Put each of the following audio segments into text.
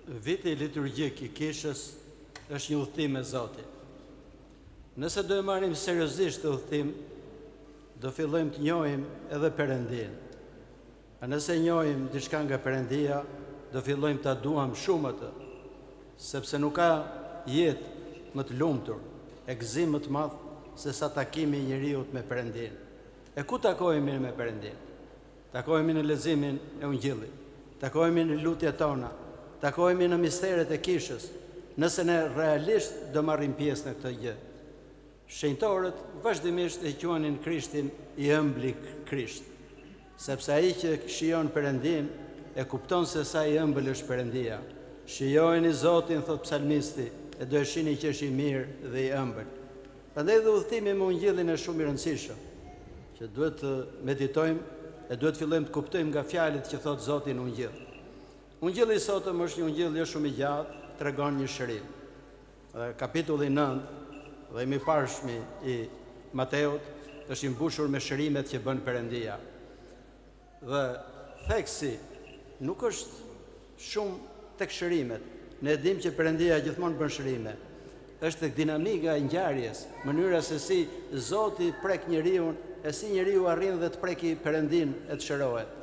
Viti liturgjik I kishës është një udhëtim me Zotin. Nëse do e marrim seriozisht të udhëtim, do fillojmë të njohim edhe Perëndin. A nëse njohim diçka nga Perëndia, do fillojmë ta duam shumë atë, sepse nuk ka jetë më të lumtur, e gëzim më të madh se sa takimi I njeriut me Perëndin. E ku takohemi me Perëndin? Takohemi në leximin e Ungjillit, takohemi në lutjet tona, takohemi në misteret e kishës, nëse ne realisht do marrim pjesë në këtë gjë. Shenjtorët vazhdimisht e quanin Krishtin I ëmbël Krisht, sepse ai që shijon Perëndin e kupton se sa I ëmbël është Perëndia. Shijojeni Zotin, thot psalmisti, e do e shihni që është I mirë dhe I ëmbël. Prandaj dhe udhëtimi me Ungjillin është shumë I rëndësishëm, që duhet të meditojmë e duhet të fillojmë të kuptojmë nga fjalët që thot Zoti në Ungjill. Ungjilli I sotëm është një ungjill jo shumë I gjatë, tregon një shërim. Kapitulli 9 dhe I parshmi I Mateut është I mbushur me shërimet që bën Perëndia. Dhe theksi nuk është shumë tek shërimet. Ne e dimë që Perëndia gjithmonë bën shërime. Është tek dinamika e ngjarjes, mënyra se si Zoti prek njeriu, e si njeriu arrin dhe të preki Perëndin e të shërohet.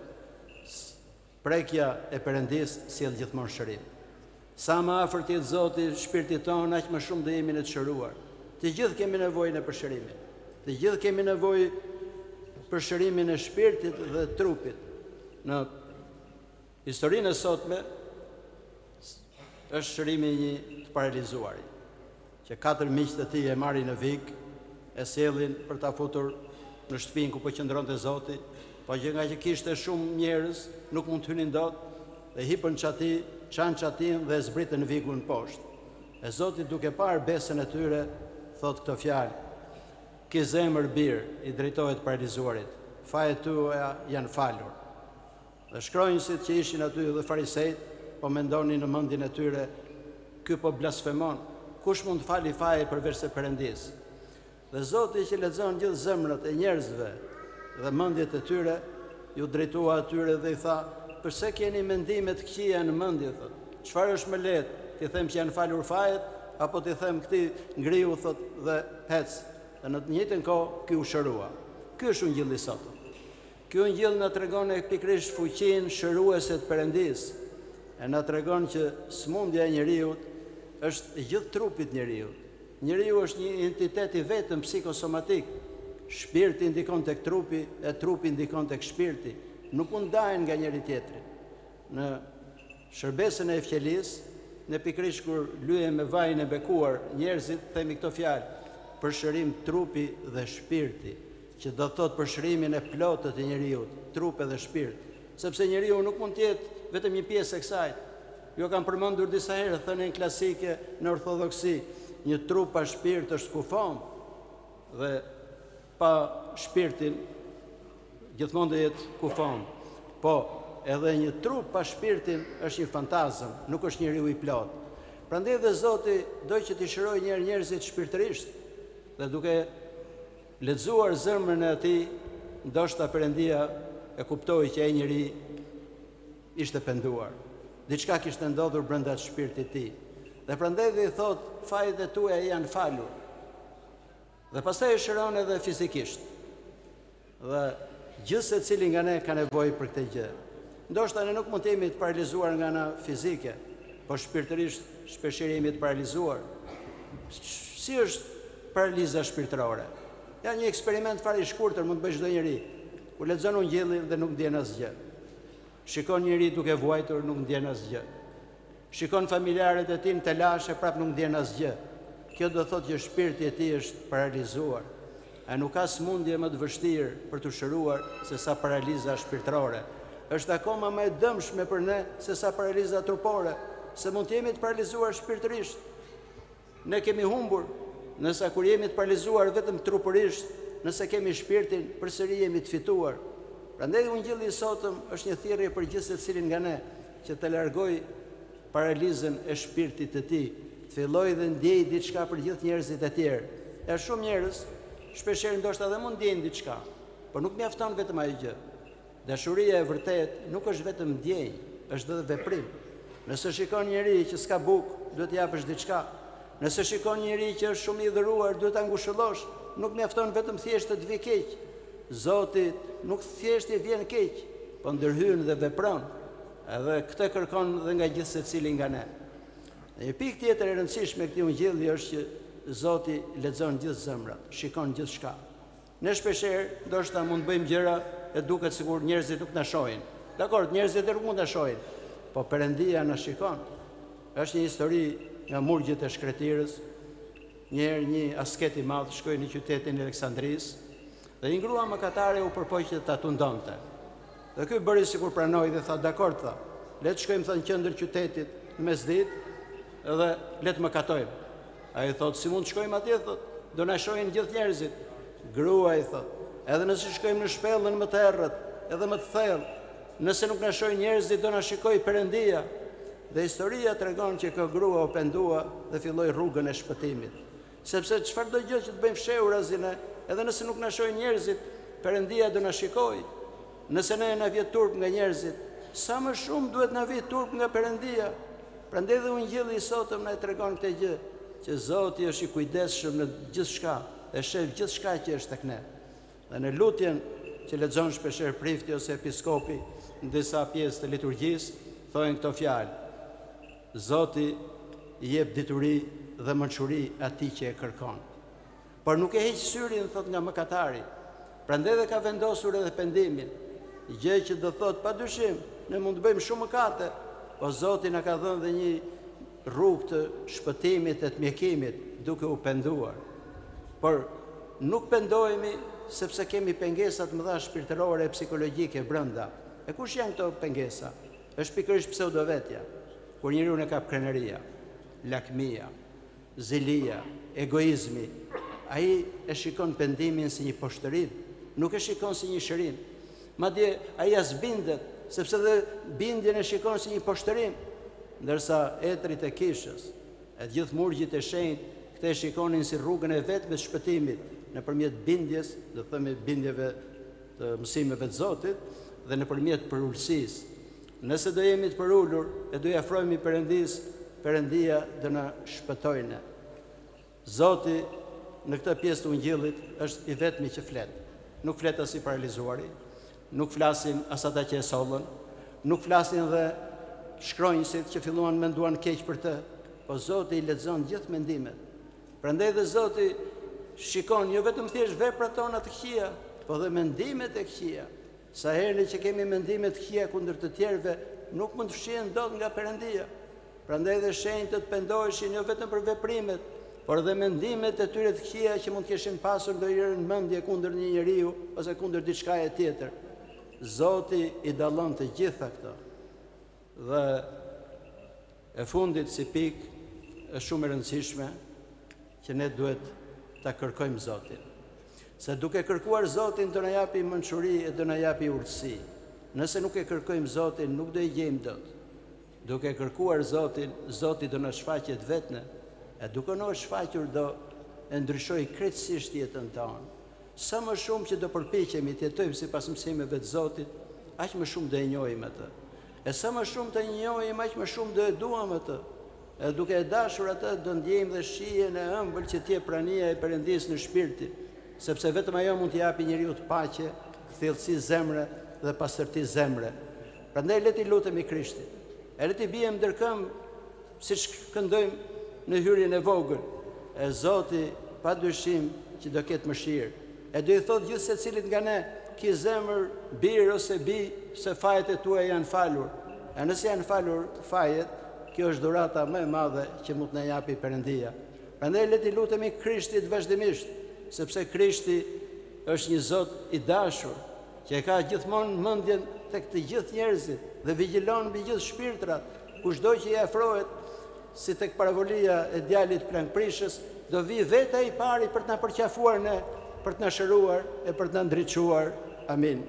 Prekja e Perëndis sjell gjithmonë shërim. Sa më afër të jetë Zoti shpirtit ton, aq më shumë do jemi në të shëruar. Të gjithë kemi nevojë për shërimin. Të gjithë kemi nevojë për shërimin e shpirtit dhe trupit. Në historinë e sotme është shërimi I një të paralizuarit, që 4 miqtë të tij e marrin në vik, e sjellin për ta futur në shtëpinë ku po qëndronte Zoti, po që nga që kishte shumë njerëz, nuk mund të hynin dot, dhe hipën çan çatin dhe zbritën në vikun poshtë. E Zoti duke parë besën e tyre, thot këto fjalë: "Ki zemër bir", I drejtohet paralizuarit, "fajet tua janë falur." Dhe shkronjësit që ishin aty dhe farisejt, po mendonin në mendjen e tyre: "Ky po blasfemon, kush mund të fali faje përveç se Perëndis?" Dhe Zoti që lexon gjithë zemrat e njerëzve dhe mendjet e tyre, ju drejtua atyre dhe I tha: "Pse keni mendime të këqija në mendje, thot? Çfarë është më lehtë, t'i them që janë falur fajet, apo t'i them këtij ngriu, thot, dhe hec?" Dhe në të njëjtën kohë ky u shërua. Ky është ungjilli I sotëm. Ky ungjill na tregon pikërisht fuqinë shëruese të Perëndis. E na tregon që smundja e njeriu është gjithë trupit njeriu. Njeriu është një entitet I vetëm psikosomatik. Shpirti ndikon tek trupi, e trupi ndikon tek shpirti. Nuk mund ndahen nga njëri tjetri. Në shërbesën e Evqelis, ne pikërisht kur lyejmë me vajin e bekuar, njerëzit themi këto fjalë: për shërim trupi dhe shpirti, që do të thotë për shërimin e plotët e njeriu, trup dhe shpirt. Sepse njeriu nuk mund të jetë vetëm një pjesë e kësaj. Jo kam përmendur disa herë thënien klasike në ortodoksi: një trup pa shpirt është kufon, dhe pa shpirtin gjithmonë do jetë kufon. Po, edhe një trup pa shpirtin është një fantazëm, nuk është njeriu I plot. Prandaj dhe Zoti do që t'i shërojë njerëzit shpirtërisht, dhe duke lexuar zemrën e atij, ndoshta Perëndia e kuptoi që ai njeri ishte penduar. Diçka kishte ndodhur brenda shpirtit të tij. Dhe prandaj dhe I thot: "Fajet e tua janë falur." Dhe pastaj e shëron edhe fizikisht. Dhe gjithë secili nga ne ka nevojë për këtë gjë. Ndoshta ne nuk mund të jemi të paralizuar nga ana fizike, po shpirtërisht shpeshherë jemi të paralizuar. Si është paraliza shpirtërore? Ja, një eksperiment fare I shkurtër mund të bëjë çdo njeri. Ku lexon ungjillin dhe nuk ndjen asgjë. Shikon njëri duke vuajtur, nuk ndjen asgjë. Shikon familjarët e tij në telashe, prap nuk ndjen asgjë. Kjo do thotë që shpirti I tij është paralizuar. A nuk ka smundje më të vështirë për të shëruar se sa paraliza shpirtërore? Është akoma më e dëmshme për ne se sa paraliza trupore, se mund të jemi të paralizuar shpirtërisht. Ne kemi humbur, nëse kur jemi të paralizuar vetëm trupërisht, nëse kemi shpirtin, përsëri jemi të fituar. Prandaj ungjilli I sotëm është një thirrje për gjithë secilin nga ne, që të largojë paralizën e shpirtit të tij, të fillojë dhe ndjej diçka për gjithë njerëzit e tjerë. Ja, shumë njerëz shpeshherë ndoshta edhe mund ndjejnë diçka, por nuk mjafton vetëm ajo gjë. Dashuria e vërtet nuk është vetëm ndjenjë, është edhe veprim. Nëse shikon njëri që s'ka bukë, duhet japësh diçka. Nëse shikon njëri që është shumë i dhëruar, duhet ta ngushëllosh. Nuk mjafton vetëm thjesht të vi keq. Zoti nuk thjesht i vjen keq, po ndërhyn dhe vepron. Edhe këtë kërkon dhe nga gjithë secili nga ne. Një pikë tjetër e rëndësishme këtij ungjilli është që Zoti lexon gjithë zemrat, shikon gjithçka. Ne shpeshherë ndoshta mund të bëjmë gjëra e duket sikur njerëzit nuk na shohin. Dakor, njerëzit nuk mund ta shohin, po Perëndia na shikon. Është një histori nga murgjët e Shkretirës. Njëherë një asket i madh shkoi në qytetin e Aleksandrisë dhe një grua mëkatare u përpoqi ta tundonte. Dhe ky bëri sikur pranoi dhe tha, "Dakor, tha. Le të shkojmë thënë qendër qytetit në mesditë dhe le të mëkatojmë." Ai thot, "Si mund të shkojmë atje?" thot. "Do na shohin gjithë njerëzit." Grua i thot, "Edhe nëse shkojmë në shpellën më të errët, edhe më të thellë, nëse nuk na shohin njerëzit, do na shikojë Perëndia." Dhe historia tregon që kjo grua u pendua dhe filloi rrugën e shpëtimit. Sepse çfarëdo gjë që të bëjmë fshehurazi ne, edhe nëse nuk na shohin njerëzit, Perëndia do na shikojë. Nëse ne na vjet turp nga njerëzit, sa më shumë duhet na vjet turp nga Perëndia. Prandaj dhe ungjilli i sotëm na tregon këtë gjë, që Zoti është i kujdesshëm në gjithçka, e sheh gjithçka që është tek ne. Dhe në lutjen që lexon shpeshherë prifti ose episkopi në disa pjesë të liturgjisë, thonë këto fjalë: Zoti i jep dituri dhe mençuri atij që e kërkon. Por nuk e heq syrin, thot, nga mëkatari. Prandaj dhe ka vendosur edhe pendimin. Gjë që do thot padyshim, ne mund të bëjmë shumë mëkate, po Zoti na ka dhënë dhe një rrugë të shpëtimit e të mjekimit duke u penduar. Por nuk pendohemi sepse kemi pengesa të mëdha shpirtërore e psikologjike brenda. E kush janë këto pengesa? Është pikërisht pseudovetja, kur njeriu e kap kreneria, lakmia, zilia, egoizmi. Ai e shikon pendimin si një poshtërim, nuk e shikon si një shërim. Madje ai as bindet, sepse dhe bindjen e shikon si një poshtërim, ndërsa etrit e kishës, e gjithë murgjit e shenjtë, këtë e shikonin si rrugën e vetme të shpëtimit nëpërmjet bindjes, do themi bindjeve të mësimeve të Zotit, dhe nëpërmjet përulësisë. Nëse do jemi të përulur e do i afrohemi Perëndisë, Perëndia do na shpëtojnë. Zoti në këtë pjesë të ungjillit është i vetmi që flet. Nuk flet as i paralizuari, nuk flasin as ata që e sollën, nuk flasin dhe shkronjësit që filluan menduan keq për të, po Zoti i lexon gjithë mendimet. Prandaj dhe Zoti shikon jo vetëm thjesht veprat tona të këqija, po dhe mendimet e këqija. Sa herë që kemi mendime të këqija kundër të tjerëve, nuk mund të fshihen dot nga Perëndia. Prandaj dhe shenjtët pendoheshin jo vetëm për veprimet, por dhe mendimet e tyre të këqija që mund të kishin pasur ndonjëherë në mendje kundër një njeriu ose kundër diçka e tjetër. Zoti i dallon të gjitha këto. Dhe e fundit si pikë është shumë e rëndësishme që ne duhet ta kërkojmë Zotin. Se duke kërkuar Zotin do na japi mençuri e do na japi urtësi. Nëse nuk e kërkojmë Zotin, nuk do i gjejmë dot. Duke kërkuar Zotin, Zoti do na shfaqet vetën, e duke na shfaqur do e ndryshoj krejtësisht jetën tonë. Sa më shumë që do përpiqemi të jetojmë sipas mësimeve të Zotit, aq më shumë do e njohim atë. E sa më shumë të njohim, aq më shumë do e duam atë. E duke e dashur atë, do ndjejmë dhe shijen e ëmbël që t'jep prania e Perëndisë në shpirtin, sepse vetëm ajo mund t'i japi njeriu të paqe, thellësi zemre dhe pastërti zemre. Prandaj le t'i lutemi Krishtit. E le t'i bijmë ndërkëmbë siç këndojmë në hyrjen e vogël. E Zoti padyshim që do ketë mëshirë. E do i thotë gjithë secilit nga ne, ki zemër, birë ose bi, se fajet e tua janë falur. E nëse janë falur fajet, kjo është dhurata më e madhe që mund të na japi Perëndia. Prandaj le t'i lutemi Krishtit vazhdimisht, sepse Krishti është një Zot i dashur, që e ka gjithmonë mendjen tek të gjithë njerëzit dhe vigjilon mbi gjithë shpirtrat. Kushdo që i afrohet, si tek paravolia e djalit plankprishës, do vi vetë ai i pari për të na përqafuar ne, për të na shëruar e për të na ndriçuar. Amin.